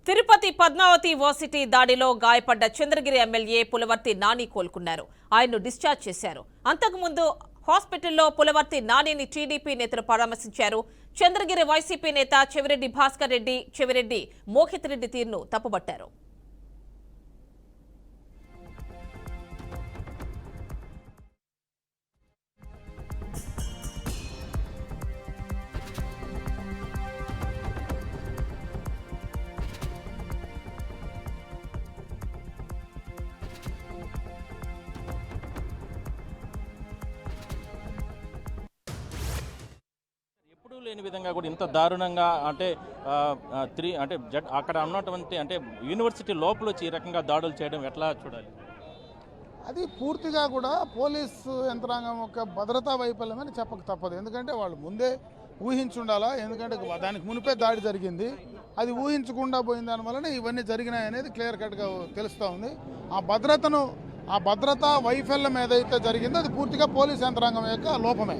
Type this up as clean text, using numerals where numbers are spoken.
Tirupati Padmavati varsity దాడిలో గాయపడ్డ Chandragiri MLA Pulavarthi Nani కోలుకున్నారు. ఆయన్ను డిశ్చార్జ్ చేశారు. అంతకుముందు హాస్పిటల్లో పులవర్తి నానిని టీడీపీ నేతలు పరామర్శించారు. చంద్రగిరి వైసీపీ నేత చెవిరెడ్డి భాస్కర్ రెడ్డి, చెవిరెడ్డి మోహిత్ రెడ్డి తీరును తప్పుబట్టారు. ఎప్పుడూ లేని విధంగా కూడా ఇంత దారుణంగా అంటే అక్కడ ఉన్నటువంటి అంటే యూనివర్సిటీ లోపల వచ్చి ఈ రకంగా దాడులు చేయడం ఎట్లా చూడాలి? అది పూర్తిగా కూడా పోలీసు యంత్రాంగం యొక్క భద్రతా వైఫల్యమని చెప్పక తప్పదు. ఎందుకంటే వాళ్ళు ముందే ఊహించుండాలా. ఎందుకంటే దానికి మునిపే దాడి జరిగింది. అది ఊహించకుండా పోయిన దానివల్లనే ఇవన్నీ జరిగినాయి అనేది క్లియర్ కట్గా తెలుస్తూ ఉంది. ఆ భద్రతా వైఫల్యం ఏదైతే జరిగిందో అది పూర్తిగా పోలీసు యంత్రాంగం యొక్క లోపమే.